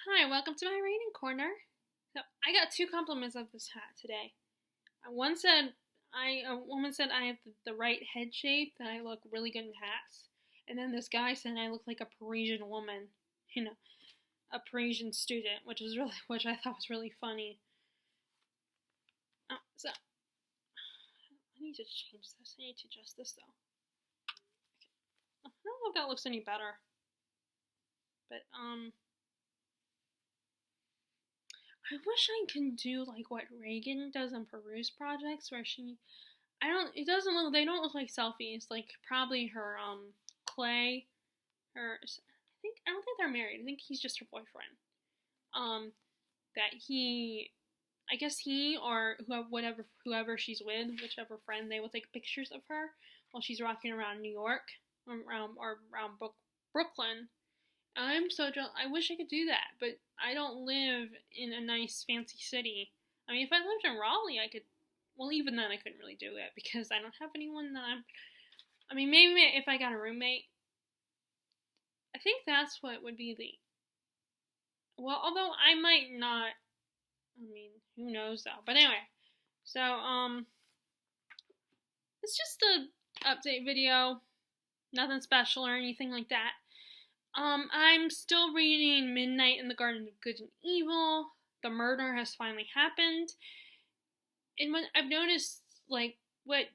Hi, welcome to my reading corner. So I got two compliments of this hat today. One said a woman said I have the right head shape, that I look really good in hats. And then this guy said I look like a Parisian woman, you know, a Parisian student, which I thought was really funny. So I need to change this. I need to adjust this though. I don't know if that looks any better. But I wish I could do like what Reagan does on Peruse projects, where they don't look like selfies. Like probably her Clay, I don't think they're married. I think he's just her boyfriend. Um, that he, I guess he or whoever she's with, whichever friend, they will take pictures of her while she's rocking around New York, around Brooklyn. I'm so jealous. I wish I could do that, but I don't live in a nice fancy city. I mean, if I lived in Raleigh, I could. Well, even then, I couldn't really do it because I don't have anyone that I'm. I mean, maybe if I got a roommate, I think that's what would be the. Well, although I might not. I mean, who knows though. But anyway, so it's just a update video, nothing special or anything like that. I'm still reading Midnight in the Garden of Good and Evil. The murder has finally happened. And what I've noticed, like, what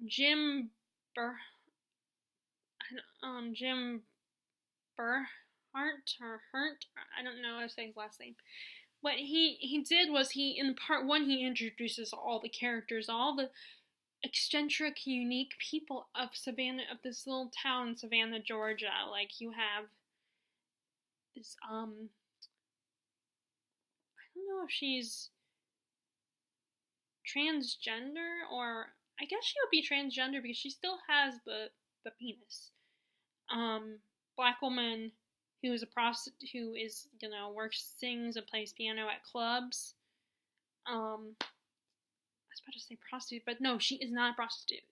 Jim Bur, Jim Burhart or Hurt, I don't know how to say his last name. What he did was in part one, he introduces all the characters, all the eccentric, unique people of Savannah, of this little town, Savannah, Georgia. Like you have this I don't know if she's transgender, or I guess she would be transgender because she still has the penis. Black woman who is a prostitute, who is, works, sings and plays piano at clubs. I was about to say prostitute, but no, she is not a prostitute.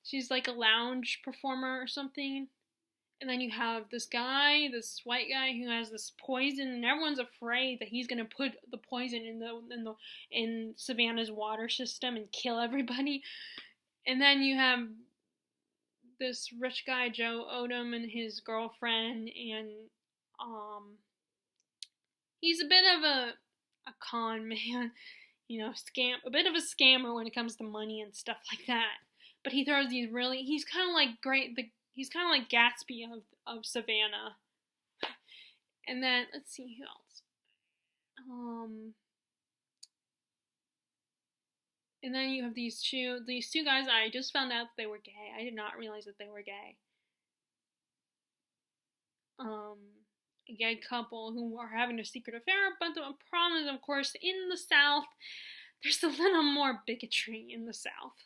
She's like a lounge performer or something. And then you have this white guy who has this poison, and everyone's afraid that he's gonna put the poison in Savannah's water system and kill everybody. And then you have this rich guy, Joe Odom, and his girlfriend, and he's a bit of a con man, a bit of a scammer when it comes to money and stuff like that. But he throws he's kind of like he's kind of like Gatsby of Savannah. And then, let's see who else. And then you have these two guys. I just found out that they were gay. I did not realize that they were gay. A gay couple who are having a secret affair, but the problem is, of course, in the South, there's a little more bigotry in the South.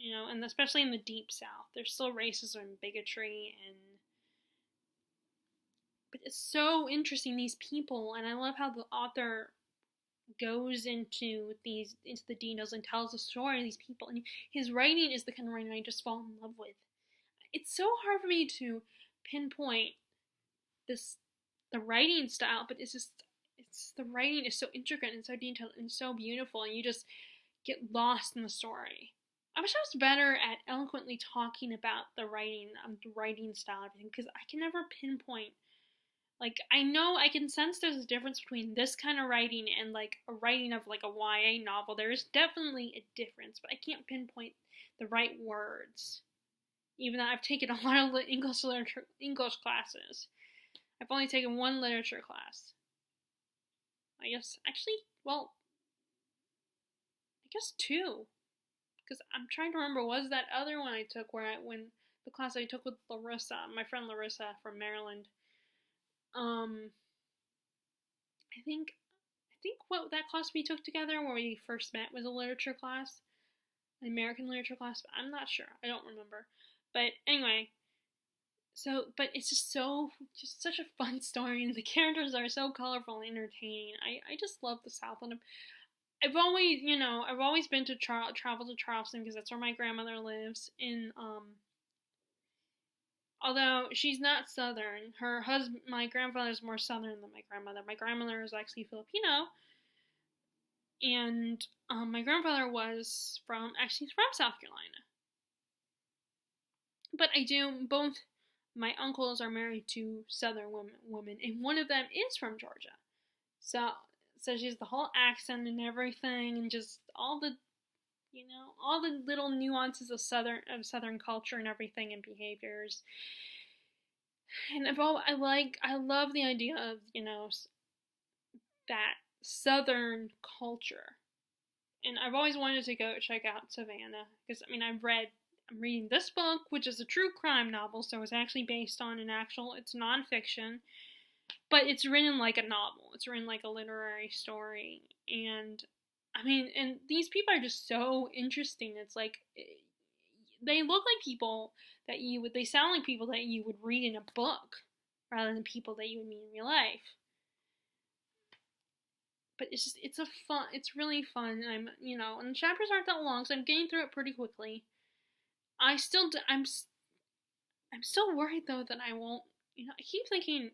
And especially in the deep South, there's still racism and bigotry, but it's so interesting, these people, and I love how the author goes into the details and tells the story of these people, and his writing is the kind of writing I just fall in love with. It's so hard for me to pinpoint the writing style, but the writing is so intricate and so detailed and so beautiful, and you just get lost in the story. I wish I was better at eloquently talking about the writing style, everything, because I can never pinpoint. Like, I know I can sense there's a difference between this kind of writing and like a writing of like a YA novel. There is definitely a difference, but I can't pinpoint the right words. Even though I've taken a lot of English classes, I've only taken one literature class. I guess two. Because I'm trying to remember, was that other one I took when the class I took with Larissa, my friend Larissa from Maryland. I think what that class we took together where we first met was a literature class, an American literature class, but I'm not sure. I don't remember. But anyway, but it's just such a fun story, and the characters are so colorful and entertaining. I just love the South, and I've always been to travel to Charleston because that's where my grandmother lives in Although she's not Southern. My grandfather's more Southern than my grandmother. My grandmother is actually Filipino, and my grandfather was actually from South Carolina. But both my uncles are married to Southern women, and one of them is from Georgia. So she has the whole accent and everything, and just all the little nuances of Southern culture and everything and behaviors. And I love the idea of, that Southern culture. And I've always wanted to go check out Savannah, because I'm reading this book, which is a true crime novel, so it's actually based on it's nonfiction, but it's written like a novel. It's written like a literary story. And and these people are just so interesting. It's like, they look like people they sound like people that you would read in a book rather than people that you would meet in real life. But it's really fun. And and the chapters aren't that long, so I'm getting through it pretty quickly. I'm still worried though that I won't, I keep thinking,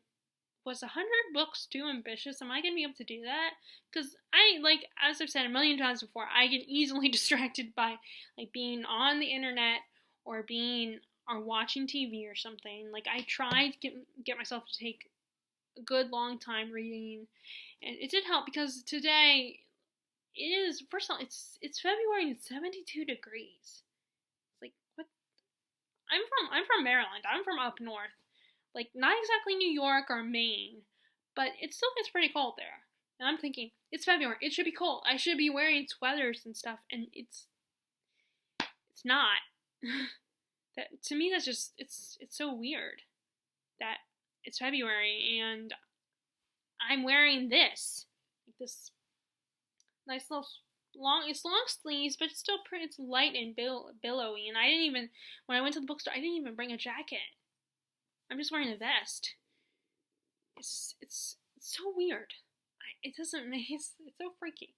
was 100 books too ambitious? Am I going to be able to do that? Because as I've said a million times before, I get easily distracted by, being on the internet or watching TV or something. I tried to get myself to take a good long time reading, and it did help, because today first of all, it's February and it's 72 degrees. It's what? I'm from Maryland. I'm from up north. Not exactly New York or Maine, but it still gets pretty cold there. And I'm thinking, it's February, it should be cold. I should be wearing sweaters and stuff, and it's not. That, to me, that's just, it's so weird that it's February and I'm wearing this nice little it's long sleeves, but it's still pretty, it's light and billowy. And when I went to the bookstore, I didn't even bring a jacket. I'm just wearing a vest. It's so weird. It doesn't make it's so freaky.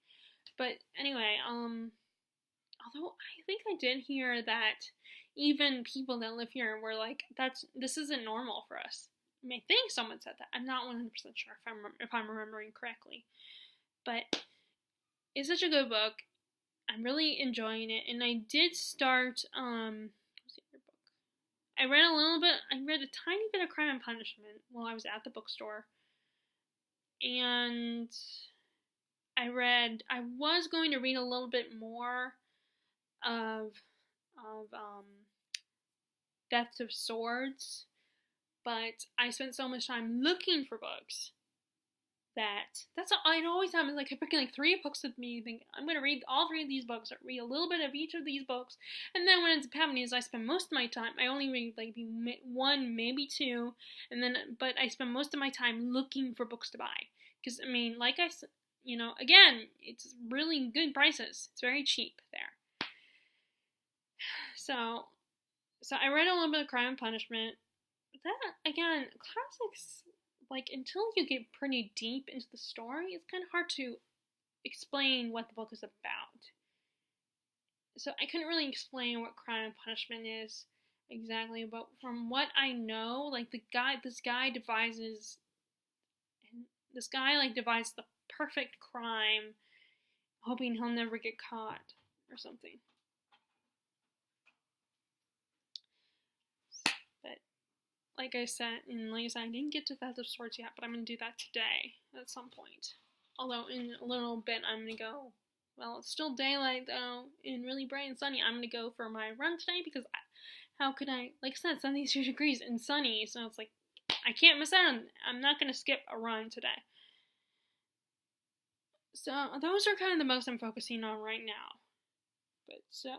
But anyway, although I think I did hear that even people that live here were like, this isn't normal for us. I think someone said that. I'm not 100% sure if I'm remembering correctly. But it's such a good book. I'm really enjoying it, and I did start what's the other book? I read a tiny bit of Crime and Punishment while I was at the bookstore. And I was going to read a little bit more of Theft of Swords, but I spent so much time looking for books that's all I'd always have, is I pick 3 books with me, think I'm going to read all 3 of these books, or read a little bit of each of these books, and then what ends up happening is I spend most of my time, I only read 1, maybe 2, but I spend most of my time looking for books to buy, because like I said, again, it's really good prices, it's very cheap there. So I read a little bit of Crime and Punishment, but that, again, classics, until you get pretty deep into the story, it's kind of hard to explain what the book is about. So I couldn't really explain what Crime and Punishment is exactly, but from what I know, this guy devises the perfect crime, hoping he'll never get caught or something. Like I said, I didn't get to Theft of Swords yet, but I'm going to do that today at some point. Although in a little bit I'm going to go, well, it's still daylight though, and really bright and sunny. I'm going to go for my run today, because how could I, like I said, 72 degrees and sunny, so it's I can't miss out on it. I'm not going to skip a run today. So those are kind of the most I'm focusing on right now. But so,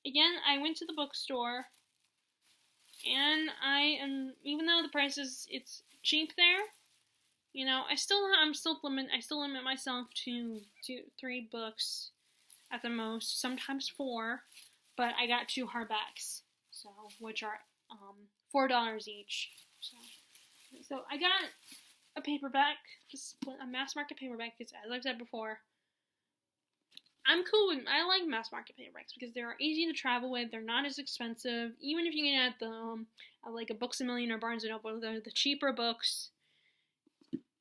again, I went to the bookstore, and even though the price it's cheap there, I still limit myself to 3 books at the most, sometimes 4, but I got 2 hardbacks, which are $4 each. So I got a paperback, just a mass market paperback, because as I've said before, I'm cool with, I like mass market paperbacks because they're easy to travel with. They're not as expensive. Even if you get at the at like a Books a Million or Barnes and Noble, they're the cheaper books,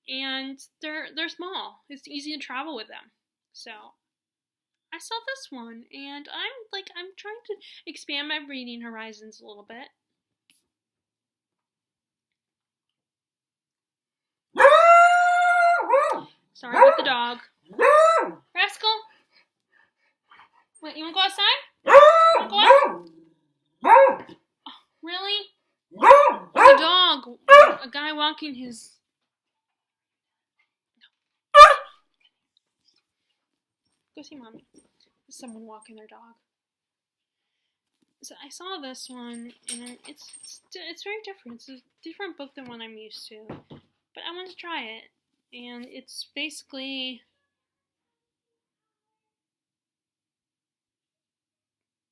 and they're small. It's easy to travel with them. So I saw this one, and I'm trying to expand my reading horizons a little bit. Sorry about the dog. Rascal. Wait, you wanna go outside? You wanna go out? Oh, really? There's a dog. A guy walking his. Go see mommy. There's someone walking their dog. So I saw this one, and it's very different. It's a different book than what I'm used to, but I wanted to try it, and it's basically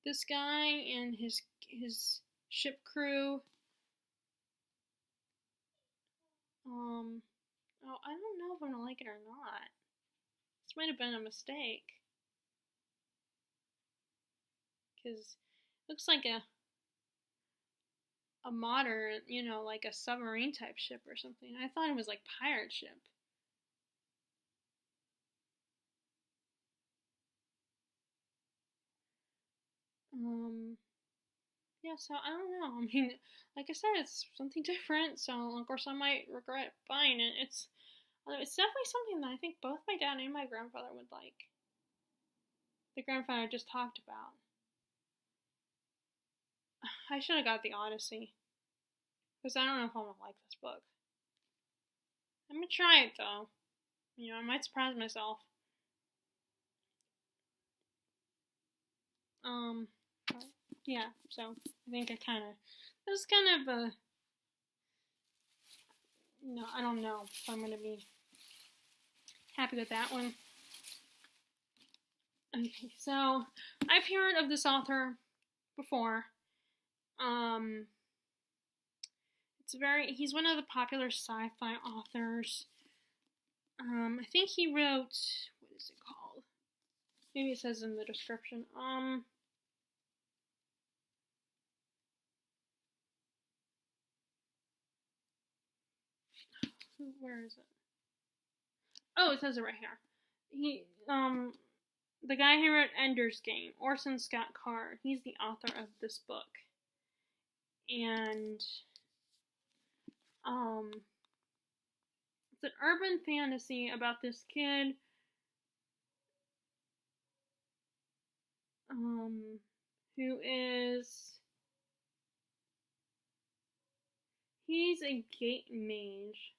this guy and his ship crew. Oh, I don't know if I'm gonna like it or not. This might have been a mistake, because it looks like a modern, like a submarine type ship or something. I thought it was like pirate ship. Yeah, so I don't know. I mean, like I said, it's something different, so of course I might regret buying it. It's definitely something that I think both my dad and my grandfather would like. The grandfather I just talked about. I should have got the Odyssey, because I don't know if I'm gonna like this book. I'm gonna try it though. I might surprise myself. But yeah, so I think it was kind of a, I don't know if I'm gonna be happy with that one. Okay, so I've heard of this author before. He's one of the popular sci-fi authors. I think he wrote, what is it called? Maybe it says in the description. Where is it? Oh, it says it right here. The guy who wrote Ender's Game, Orson Scott Card, he's the author of this book. And, it's an urban fantasy about this kid, who he's a gate mage.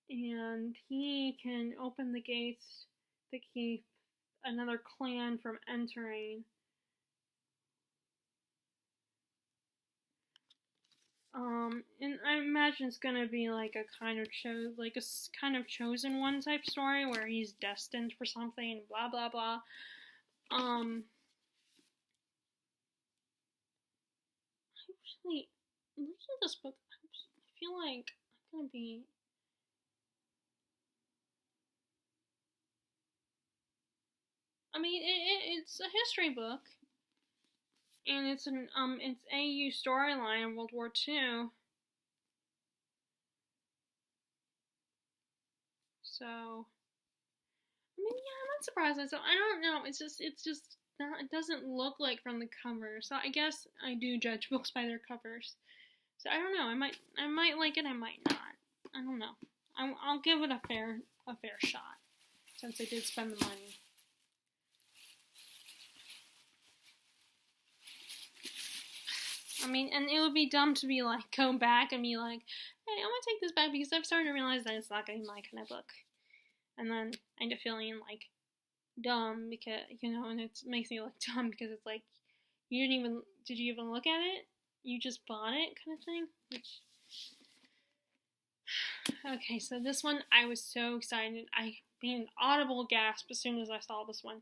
And he can open the gates to keep another clan from entering. And I imagine it's gonna be like a kind of chosen one type story where he's destined for something, blah blah blah. Actually, looking at this book, I feel like I'm gonna be. I mean, it's a history book, and it's AU storyline in World War II. So, I mean, yeah, I'm not surprised. So I don't know. It's just not. It doesn't look like from the cover. So I guess I do judge books by their covers. So I don't know. I might like it. I might not. I don't know. I'll give it a fair shot, since I did spend the money. I mean, and it would be dumb to be like, go back and be like, hey, I'm gonna take this back, because I've started to realize that it's not gonna be my kind of book. And then I end up feeling like dumb, because, and it makes me look dumb, because it's like, did you even look at it? You just bought it, kind of thing? Okay, so this one, I was so excited. I made an audible gasp as soon as I saw this one.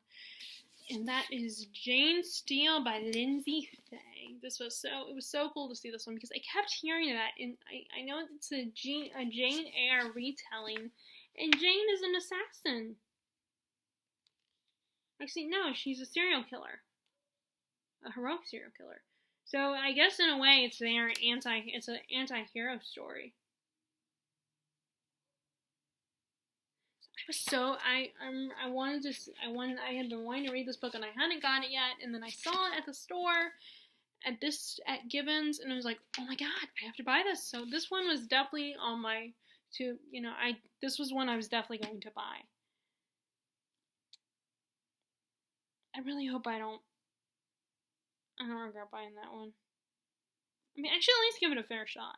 And that is Jane Steele by Lindsay Fay. It was so cool to see this one, because I kept hearing that, and I know it's a Jane Eyre retelling, And Jane is an assassin. Actually, no, she's a serial killer. A heroic serial killer. So I guess in a way it's an anti-hero story. I had been wanting to read this book and I hadn't got it yet, and then I saw it at the store at Gibbons, and I was like, oh my god, I have to buy this. So this one was definitely on my this was one I was definitely going to buy. I really hope I don't regret buying that one. I mean, I should at least give it a fair shot.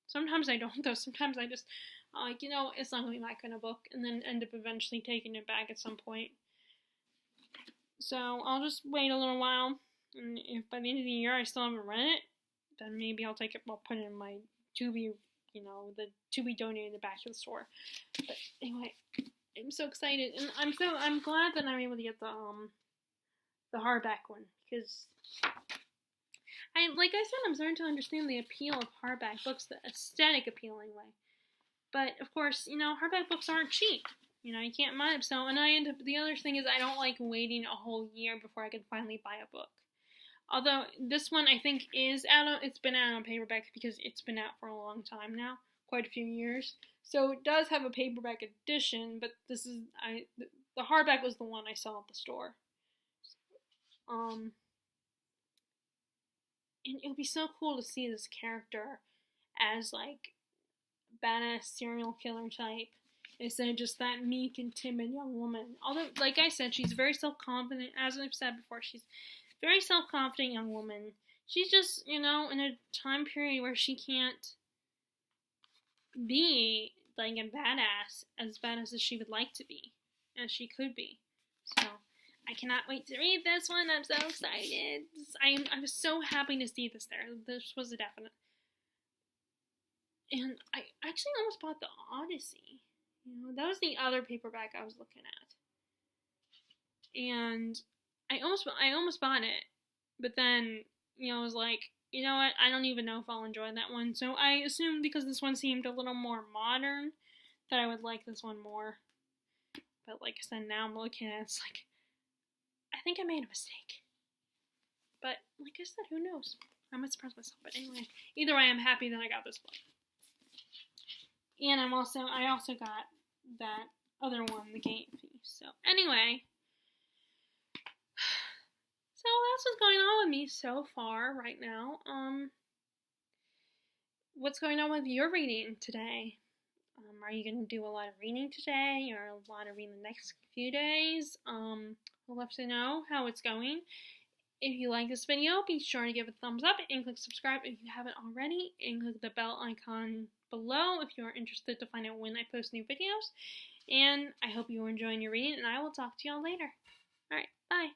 Sometimes I don't, though. Sometimes I just, it's not going to be my kind of book, and then end up eventually taking it back at some point. So I'll just wait a little while, and if by the end of the year I still haven't read it, then maybe I'll put it in my to be donated back to the store. But anyway, I'm so excited, and I'm glad that I'm able to get the hardback one, because like I said, I'm starting to understand the appeal of hardback books, the aesthetic appeal anyway. But of course, hardback books aren't cheap. You can't buy them. So, and the other thing is I don't like waiting a whole year before I can finally buy a book. Although this one I think it's been out on paperback because it's been out for a long time now, quite a few years. So it does have a paperback edition, but the hardback was the one I saw at the store. And it would be so cool to see this character as like badass serial killer type instead of just that meek and timid young woman. Although, like I said, she's very self-confident. As I've said before, she's a very self-confident young woman. She's just, in a time period where she can't be like a badass as she would like to be, as she could be. So I cannot wait to read this one. I'm so excited. I was so happy to see this there. This was a definite. And I actually almost bought the Odyssey. That was the other paperback I was looking at. And I almost bought it. But then, I was like, you know what? I don't even know if I'll enjoy that one. So I assumed because this one seemed a little more modern that I would like this one more. But like I said, now I'm looking at it, it's like, I think I made a mistake. But like I said, who knows? I might surprise myself. But anyway, either way, I'm happy that I got this book. And I also got that other one, The Game Thief. So anyway, so that's what's going on with me so far right now. What's going on with your reading today? Are you going to do a lot of reading today, or a lot of reading the next few days? I'd love to know how it's going. If you like this video, be sure to give it a thumbs up and click subscribe if you haven't already, and click the bell icon below if you are interested to find out when I post new videos. And I hope you are enjoying your reading, and I will talk to y'all later. Alright, bye.